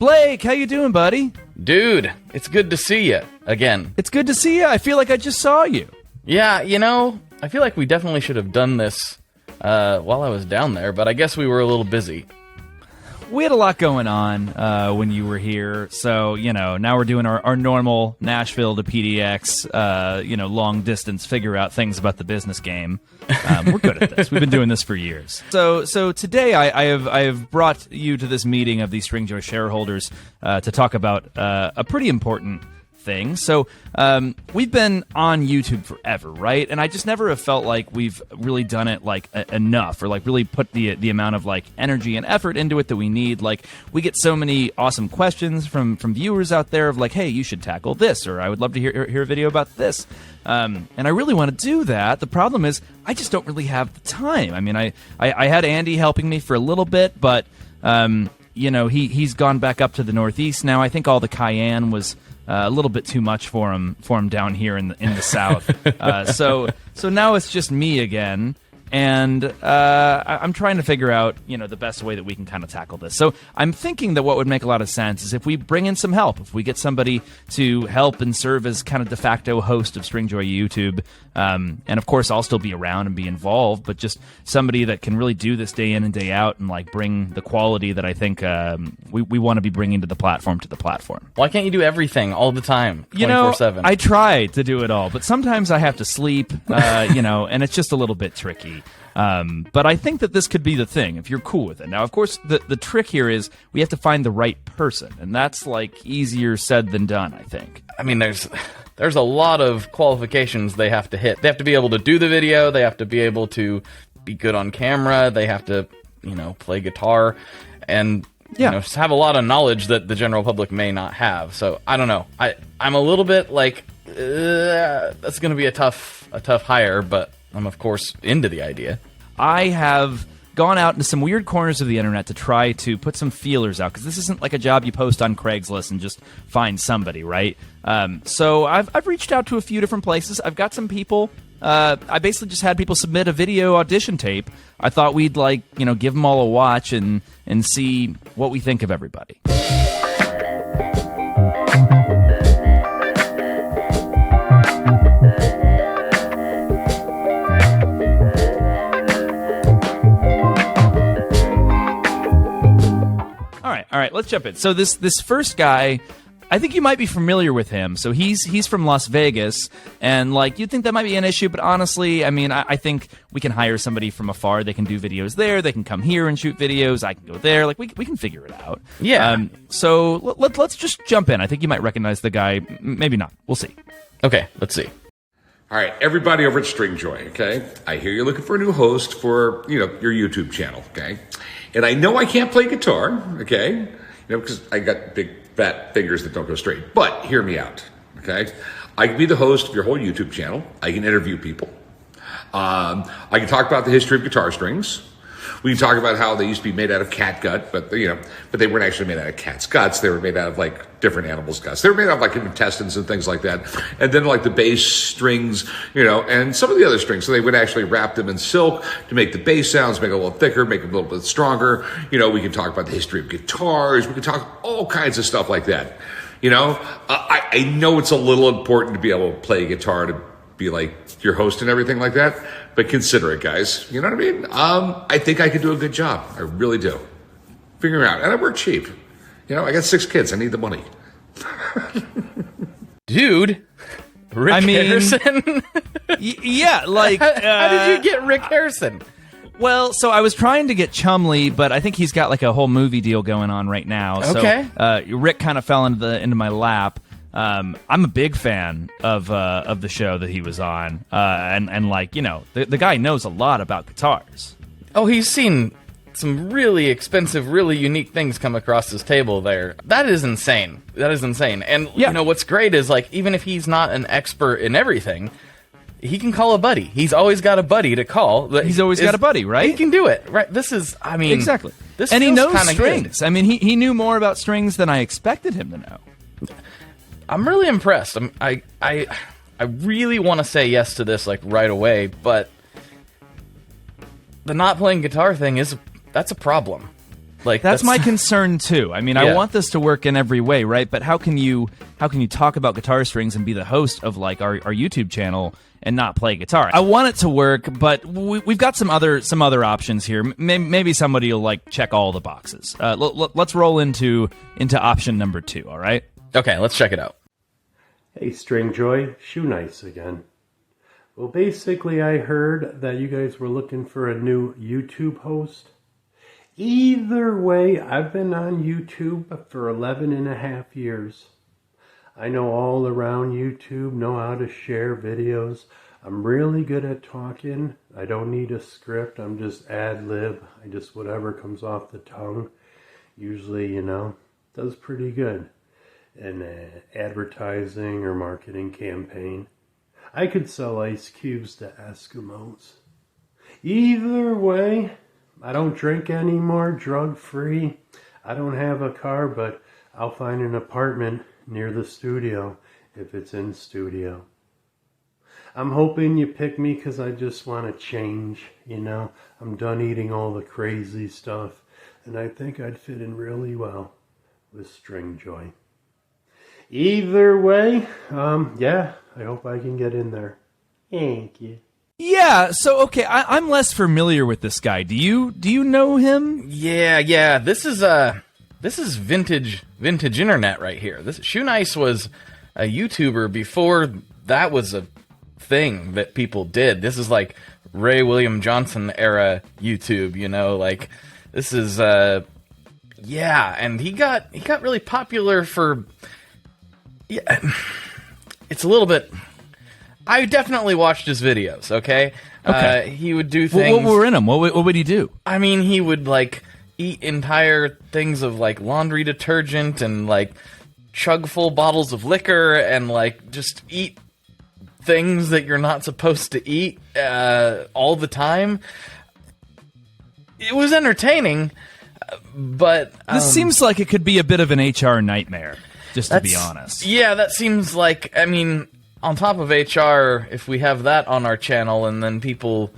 Blake, how you doing, buddy? Dude, it's good to see you again. It's good to see you. I feel like I just saw you. Yeah, I feel like we definitely should have done this while I was down there, but I guess we were a little busy. We had a lot going on when you were here, so, now we're doing our normal Nashville to PDX, long distance, figure out things about the business game. We're good at this. We've been doing this for years. So today I have brought you to this meeting of the Stringjoy shareholders to talk about a pretty important thing. So we've been on YouTube forever, right? And I just never have felt like we've really done it enough, or really put the amount of energy and effort into it that we need. We get so many awesome questions from viewers out there of hey, you should tackle this, or I would love to hear a video about this. And I really want to do that. The problem is I just don't really have the time. I mean, I had Andy helping me for a little bit, but he's gone back up to the Northeast now. I think all the cayenne was a little bit too much for him down here in the South. So now it's just me again, and I'm trying to figure out the best way that we can kind of tackle this. So I'm thinking that what would make a lot of sense is if we bring in some help, if we get somebody to help and serve as kind of de facto host of Stringjoy YouTube, and of course I'll still be around and be involved, but just somebody that can really do this day in and day out and bring the quality that I think we want to be bringing to the platform. Why can't you do everything all the time, 24/7? I try to do it all, but sometimes I have to sleep, and it's just a little bit tricky. But I think that this could be the thing, if you're cool with it. Now, of course, the trick here is we have to find the right person, and that's easier said than done, I think. I mean, there's a lot of qualifications they have to hit. They have to be able to do the video, they have to be able to be good on camera, they have to, play guitar, and have a lot of knowledge that the general public may not have. So, I don't know. I'm a little bit that's going to be a tough hire, but I'm, of course, into the idea. I have gone out into some weird corners of the internet to try to put some feelers out, because this isn't like a job you post on Craigslist and just find somebody, right? So I've reached out to a few different places. I've got some people. I basically just had people submit a video audition tape. I thought we'd give them all a watch and see what we think of everybody. All right, let's jump in. So this first guy, I think you might be familiar with him. So he's from Las Vegas, and you'd think that might be an issue, but honestly, I mean, I think we can hire somebody from afar. They can do videos there. They can come here and shoot videos. I can go there. We can figure it out. Yeah. So let's just jump in. I think you might recognize the guy. Maybe not. We'll see. Okay, let's see. All right, everybody over at Stringjoy, okay? I hear you're looking for a new host for, your YouTube channel, okay? And I know I can't play guitar, okay? Because I got big, fat fingers that don't go straight. But hear me out, okay? I can be the host of your whole YouTube channel. I can interview people. I can talk about the history of guitar strings. We can talk about how they used to be made out of cat gut, but they weren't actually made out of cat's guts. They were made out of different animals' guts. They were made out of intestines and things like that. And then the bass strings, and some of the other strings. So they would actually wrap them in silk to make the bass sounds, make it a little thicker, make it a little bit stronger. We can talk about the history of guitars. We can talk all kinds of stuff like that. I know it's a little important to be able to play guitar, to be your host and everything like that, but consider it, guys. You know what I mean? I think I could do a good job. I really do. Figure it out. And I work cheap. I got 6 kids. I need the money. Dude, Rick Harrison? Yeah, how did you get Rick Harrison? Well, so I was trying to get Chumley, but I think he's got a whole movie deal going on right now. Okay. So Rick kind of fell into my lap. I'm a big fan of the show that he was on, and the guy knows a lot about guitars. Oh, he's seen some really expensive, really unique things come across his table there. That is insane. And what's great is even if he's not an expert in everything, he can call a buddy. He's always got a buddy to call. He's always got a buddy, right? He can do it, right? This is, exactly. This and he knows strings. Good. I mean, he knew more about strings than I expected him to know. I'm really impressed. I really want to say yes to this right away, but the not playing guitar thing that's a problem. Like that's my concern too. I mean, I want this to work in every way, right? But how can you talk about guitar strings and be the host of like our YouTube channel and not play guitar? I want it to work, but we've got some other options here. Maybe somebody will like check all the boxes. Let's roll into option number 2. All right. Okay, let's check it out. Hey, Stringjoy, Shoenice again. Well, basically, I heard that you guys were looking for a new YouTube host. Either way, I've been on YouTube for 11 and a half years. I know all around YouTube, know how to share videos. I'm really good at talking. I don't need a script. I'm just ad-lib. I just whatever comes off the tongue. Usually, does pretty good. An advertising or marketing campaign. I could sell ice cubes to Eskimos. Either way, I don't drink anymore, drug-free. I don't have a car, but I'll find an apartment near the studio if it's in studio. I'm hoping you pick me because I just want to change, I'm done eating all the crazy stuff, and I think I'd fit in really well with Stringjoy. Either way, I hope I can get in there. Thank you. Yeah, so okay, I'm less familiar with this guy. Do you know him? Yeah. This is vintage internet right here. This Shoenice was a YouTuber before that was a thing that people did. This is like Ray William Johnson era YouTube, like this is and he got really popular for it's a little bit. I definitely watched his videos, okay? He would do things... What were in them? What would he do? I mean, he would, like, eat entire things of, like, laundry detergent and, like, chug full bottles of liquor and, like, just eat things that you're not supposed to eat all the time. It was entertaining, but... This seems like it could be a bit of an HR nightmare, just to be honest. Yeah, that seems like... I mean... On top of HR, if we have that on our channel and then people,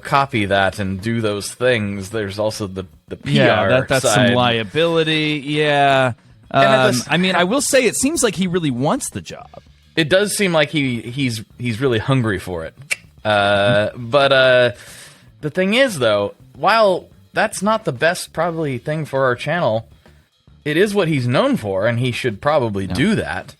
copy that and do those things, there's also the PR that's side. Some liability. Yeah. I mean, I will say it seems like he really wants the job. It does seem like he's really hungry for it. But the thing is, though, while that's not the best probably thing for our channel, it is what he's known for, and he should probably do that.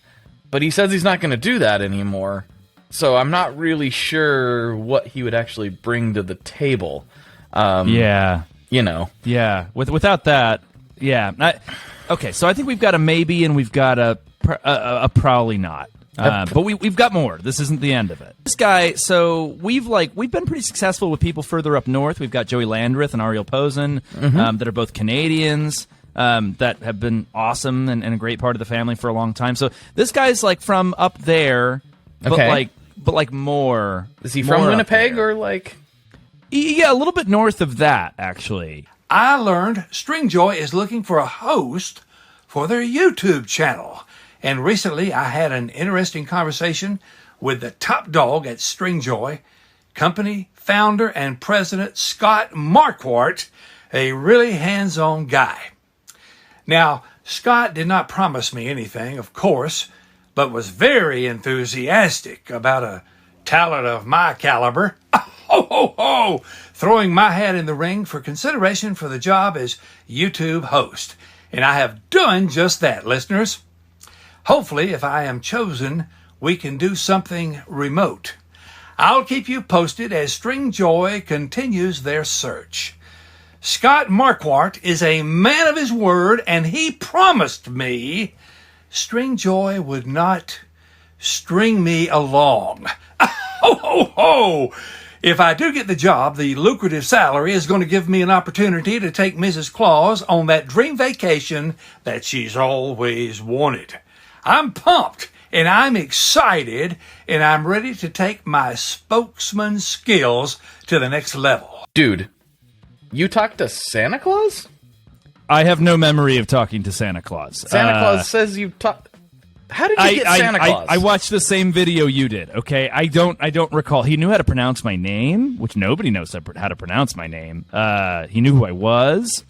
But he says he's not going to do that anymore, so I'm not really sure what he would actually bring to the table. Yeah. Yeah. Without that, yeah. Okay, so I think we've got a maybe and we've got a probably not. But we've got more. This isn't the end of it. This guy, so we've been pretty successful with people further up north. We've got Joey Landreth and Ariel Posen that are both Canadians. That have been awesome and a great part of the family for a long time. So this guy's like from up there, but like more. Is he from Winnipeg or like? Yeah, a little bit north of that, actually. I learned Stringjoy is looking for a host for their YouTube channel. And recently I had an interesting conversation with the top dog at Stringjoy, company founder and president Scott Marquardt, a really hands-on guy. Now, Scott did not promise me anything, of course, but was very enthusiastic about a talent of my caliber. Ho, ho, ho! Throwing my hat in the ring for consideration for the job as YouTube host. And I have done just that, listeners. Hopefully, if I am chosen, we can do something remote. I'll keep you posted as Stringjoy continues their search. Scott Marquardt is a man of his word, and he promised me Stringjoy would not string me along. Ho, ho, ho! If I do get the job, the lucrative salary is going to give me an opportunity to take Mrs. Claus on that dream vacation that she's always wanted. I'm pumped, and I'm excited, and I'm ready to take my spokesman skills to the next level. Dude. You talked to Santa Claus? I have no memory of talking to Santa Claus. Santa Claus says you talked... How did you get Santa Claus? I watched the same video you did. Okay, I don't recall. He knew how to pronounce my name, which nobody knows how to pronounce my name. He knew who I was.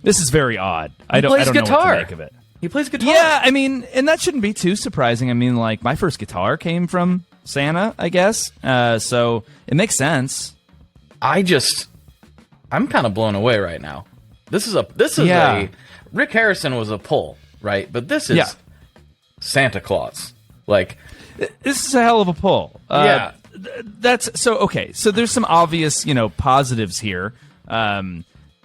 This is very odd. I don't know what to make of it. He plays guitar. Yeah, I mean, and that shouldn't be too surprising. I mean, like, my first guitar came from Santa, I guess. So it makes sense. I'm kind of blown away right now. This is Rick Harrison was a pull, right? But this is Santa Claus. Like, this is a hell of a pull. Yeah. That's so okay. So there's some obvious, positives here.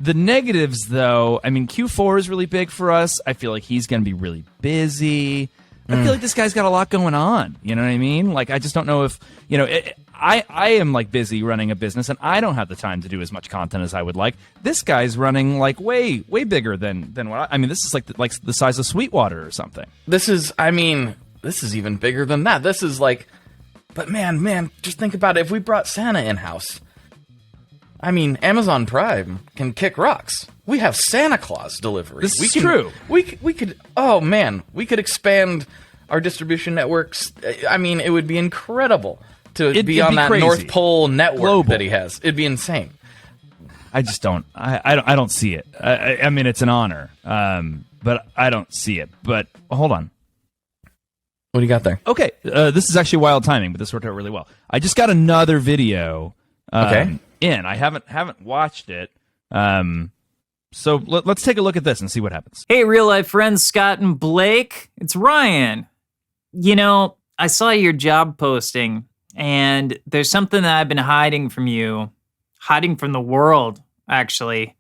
The negatives, though, I mean, Q4 is really big for us. I feel like he's going to be really busy. I feel like this guy's got a lot going on. You know what I mean? Like, I just don't know if, I am, like, busy running a business, and I don't have the time to do as much content as I would like. This guy's running, like, way, way bigger than what I mean, this is, like the size of Sweetwater or something. This is even bigger than that. This is, like, but man, just think about it. If we brought Santa in-house, I mean, Amazon Prime can kick rocks. We have Santa Claus delivery. This is true. We could. Oh man, we could expand our distribution networks. I mean, it would be incredible to be on that crazy North Pole network that he has. It'd be insane. I just don't. I don't see it. I mean, it's an honor, but I don't see it. But hold on. What do you got there? Okay, this is actually wild timing, but this worked out really well. I just got another video. In. I haven't watched it. So let's take a look at this and see what happens. Hey, real life friends, Scott and Blake. It's Ryan. I saw your job posting, and there's something that I've been hiding from you, hiding from the world, actually.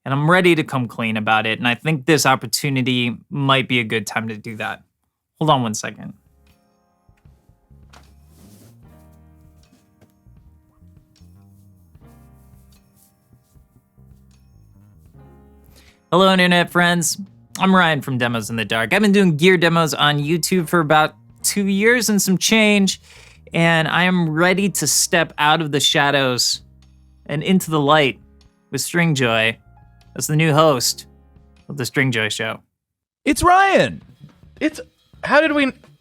And I'm ready to come clean about it. And I think this opportunity might be a good time to do that. Hold on one second. Hello, internet friends. I'm Ryan from Demos in the Dark. I've been doing gear demos on YouTube for about 2 years and some change, and I am ready to step out of the shadows and into the light with Stringjoy as the new host of the Stringjoy Show. It's Ryan!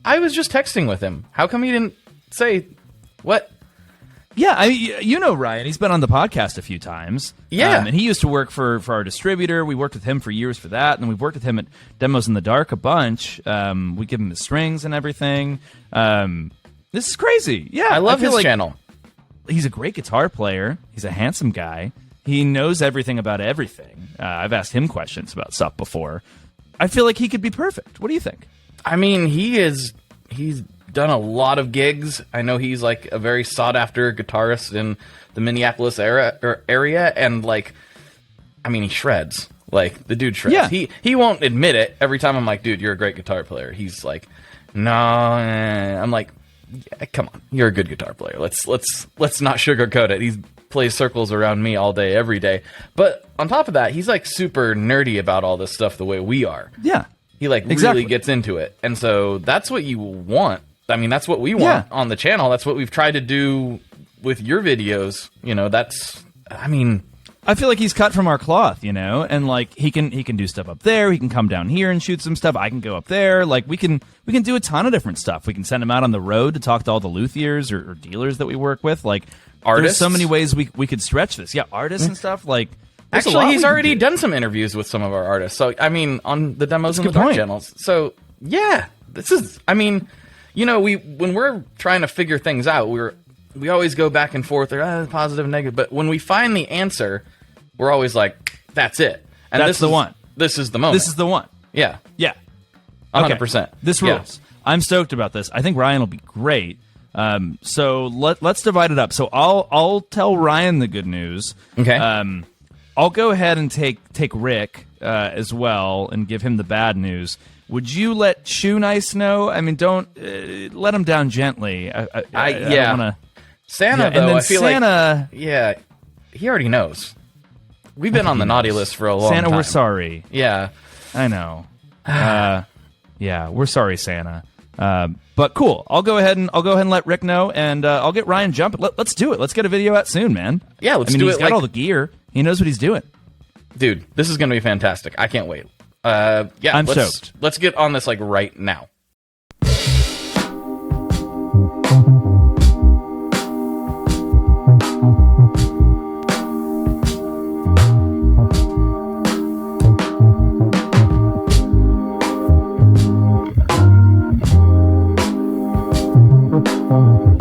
I was just texting with him. How come he didn't say what? Yeah, Ryan. He's been on the podcast a few times. Yeah. And he used to work for our distributor. We worked with him for years for that. And we've worked with him at Demos in the Dark a bunch. We give him the strings and everything. This is crazy. Yeah, I love his channel. He's a great guitar player. He's a handsome guy. He knows everything about everything. I've asked him questions about stuff before. I feel like he could be perfect. What do you think? I mean, he's done a lot of gigs. I know he's like a very sought after guitarist in the Minneapolis area, and like, I mean, he shreds. Like, the dude shreds. Yeah. He won't admit it. Every time I'm like, dude, you're a great guitar player, he's like, no. I'm like, yeah, come on, you're a good guitar player. Let's not sugarcoat it. He plays circles around me all day, every day. But on top of that, he's like super nerdy about all this stuff the way we are. Yeah. He like really gets into it. And so that's what you want. I mean, that's what we want on the channel. That's what we've tried to do with your videos. I feel like he's cut from our cloth, and like he can do stuff up there. He can come down here and shoot some stuff. I can go up there. Like we can do a ton of different stuff. We can send him out on the road to talk to all the luthiers or dealers that we work with. Like, artists. There's so many ways we could stretch this. Yeah, artists and stuff. Like, actually, he's already done some interviews with some of our artists. So I mean, on the Demos in the Dark channels. So yeah, this is. I mean, when we're trying to figure things out, we always go back and forth, or positive, negative. But when we find the answer, we're always like, "That's it." And that's the one. This is the moment. This is the one. Yeah. Yeah. 100%. This rules. Yeah. I'm stoked about this. I think Ryan will be great. So let's divide it up. So I'll tell Ryan the good news. Okay. I'll go ahead and take Rick as well and give him the bad news. Would you let Shoenice know? I mean, don't let him down gently. I don't wanna... Santa, though, and then I feel Santa, like... he already knows. We've been on the naughty list for a long time. Santa, we're sorry. Yeah. I know. Yeah, we're sorry, Santa. But cool. I'll go ahead and let Rick know, and I'll get Ryan jumping. Let's do it. Let's get a video out soon, man. Yeah, let's do it. He's got all the gear. He knows what he's doing. Dude, this is going to be fantastic. I can't wait. I'm stoked. Let's get on this like right now. Thank you.